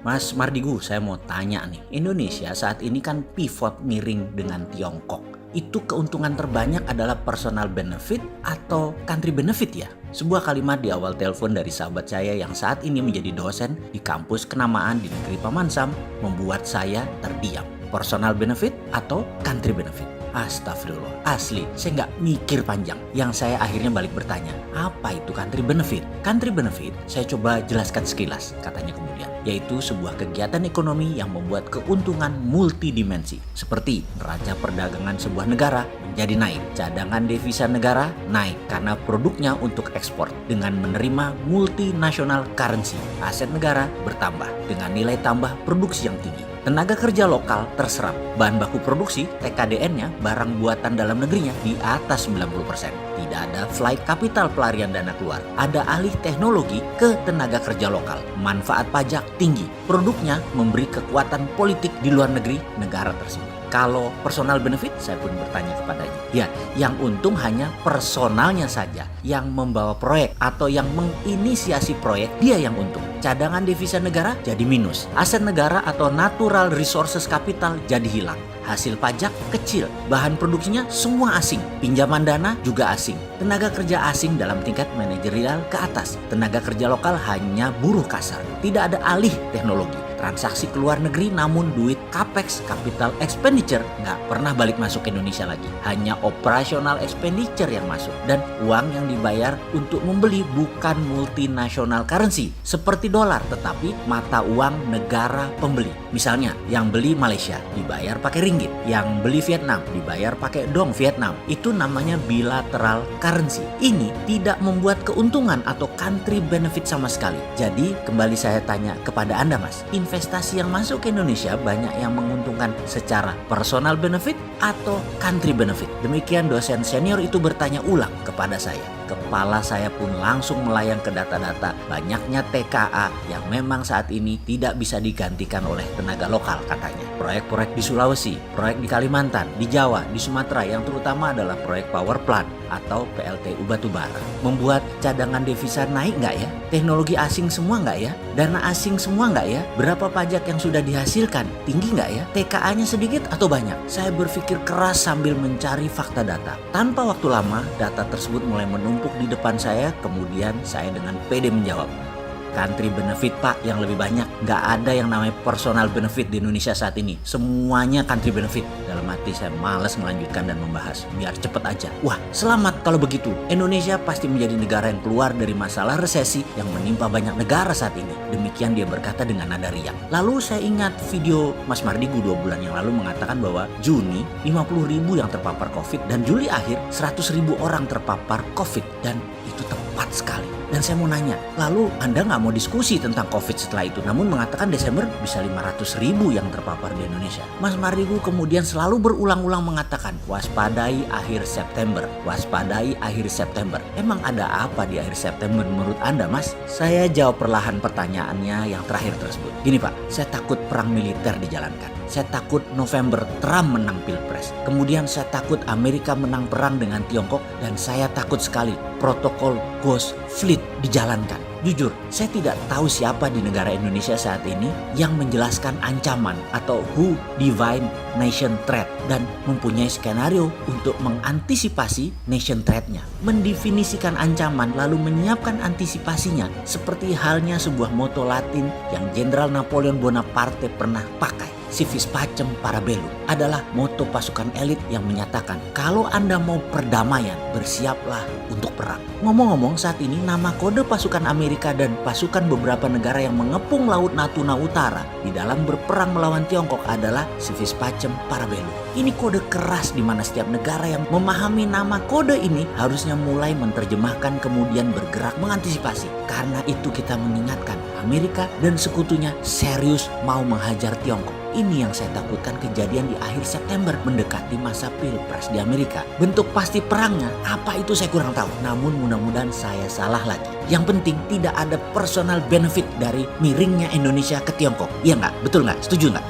Mas Mardigu, saya mau tanya nih. Indonesia saat ini kan pivot miring dengan Tiongkok. Itu keuntungan terbanyak adalah personal benefit atau country benefit ya? Sebuah kalimat di awal telepon dari sahabat saya yang saat ini menjadi dosen di kampus kenamaan di negeri Paman Sam membuat saya terdiam. Personal benefit atau country benefit? Astagfirullah, asli saya nggak mikir panjang. Yang saya akhirnya balik bertanya, apa itu country benefit? Country benefit saya coba jelaskan sekilas, katanya kemudian, yaitu sebuah kegiatan ekonomi yang membuat keuntungan multidimensi. Seperti neraca perdagangan sebuah negara menjadi naik, cadangan devisa negara naik karena produknya untuk ekspor dengan menerima multinational currency. Aset negara bertambah dengan nilai tambah produksi yang tinggi. Tenaga kerja lokal terserap, bahan baku produksi TKDN-nya barang buatan dalam negerinya di atas 90%. Tidak ada flight capital pelarian dana keluar, ada alih teknologi ke tenaga kerja lokal, manfaat pajak tinggi, produknya memberi kekuatan politik di luar negeri negara tersebut. Kalau personal benefit, saya pun bertanya kepadanya. Ya, yang untung hanya personalnya saja. Yang membawa proyek atau yang menginisiasi proyek, dia yang untung. Cadangan devisa negara jadi minus. Aset negara atau natural resources capital jadi hilang. Hasil pajak kecil, bahan produksinya semua asing. Pinjaman dana juga asing. Tenaga kerja asing dalam tingkat manajerial ke atas. Tenaga kerja lokal hanya buruh kasar. Tidak ada alih teknologi. Transaksi ke luar negeri namun duit capex, capital expenditure, nggak pernah balik masuk ke Indonesia lagi. Hanya operational expenditure yang masuk. Dan uang yang dibayar untuk membeli bukan multinational currency seperti dolar, tetapi mata uang negara pembeli. Misalnya yang beli Malaysia dibayar pakai ringgit, yang beli Vietnam dibayar pakai dong Vietnam. Itu namanya bilateral currency. Ini tidak membuat keuntungan atau country benefit sama sekali. Jadi kembali saya tanya kepada Anda, Mas, investasi yang masuk ke Indonesia banyak yang menguntungkan secara personal benefit atau country benefit? Demikian dosen senior itu bertanya ulang kepada saya. Kepala saya pun langsung melayang ke data-data banyaknya TKA yang memang saat ini tidak bisa digantikan oleh tenaga lokal katanya. Proyek-proyek di Sulawesi, proyek di Kalimantan, di Jawa, di Sumatera yang terutama adalah proyek power plant atau PLTU batubara. Membuat cadangan devisa naik nggak ya? Teknologi asing semua nggak ya? Dana asing semua nggak ya? Berapa pajak yang sudah dihasilkan? Tinggi nggak ya? TKA-nya sedikit atau banyak? Saya berpikir keras sambil mencari fakta data. Tanpa waktu lama, data tersebut mulai menumpuk di depan saya, kemudian saya dengan pede menjawab. Country benefit Pak yang lebih banyak. Nggak ada yang namanya personal benefit di Indonesia saat ini. Semuanya country benefit. Dalam hati saya malas melanjutkan dan membahas. Biar cepet aja. Wah, selamat kalau begitu. Indonesia pasti menjadi negara yang keluar dari masalah resesi yang menimpa banyak negara saat ini. Demikian dia berkata dengan nada riang. Lalu saya ingat video Mas Mardigu 2 bulan yang lalu mengatakan bahwa Juni 50.000 yang terpapar COVID dan Juli akhir 100.000 orang terpapar COVID. Dan itu tepat sekali. Dan saya mau nanya, lalu Anda nggak mau diskusi tentang COVID setelah itu, namun mengatakan Desember bisa 500.000 yang terpapar di Indonesia. Mas Mardigu kemudian selalu berulang-ulang mengatakan, waspadai akhir September, waspadai akhir September. Emang ada apa di akhir September menurut Anda, Mas? Saya jawab perlahan pertanyaannya yang terakhir tersebut. Gini Pak, saya takut perang militer dijalankan. Saya takut November Trump menang Pilpres. Kemudian saya takut Amerika menang perang dengan Tiongkok. Dan saya takut sekali protokol Ghost Fleet dijalankan. Jujur, saya tidak tahu siapa di negara Indonesia saat ini yang menjelaskan ancaman atau who define nation threat dan mempunyai skenario untuk mengantisipasi nation threat-nya. Mendefinisikan ancaman lalu menyiapkan antisipasinya seperti halnya sebuah moto Latin yang Jenderal Napoleon Bonaparte pernah pakai. Civis pacem para bellum adalah moto pasukan elit yang menyatakan kalau Anda mau perdamaian, bersiaplah untuk perang. Ngomong-ngomong, saat ini nama kode pasukan Amerika dan pasukan beberapa negara yang mengepung Laut Natuna Utara di dalam berperang melawan Tiongkok adalah Civis pacem para bellum. Ini kode keras di mana setiap negara yang memahami nama kode ini harusnya mulai menerjemahkan kemudian bergerak mengantisipasi. Karena itu kita mengingatkan Amerika dan sekutunya serius mau menghajar Tiongkok. Ini yang saya takutkan kejadian di akhir September mendekati masa Pilpres di Amerika. Bentuk pasti perangnya apa itu saya kurang tahu. Namun mudah-mudahan saya salah lagi. Yang penting tidak ada personal benefit dari miringnya Indonesia ke Tiongkok. Iya nggak? Betul nggak? Setuju nggak?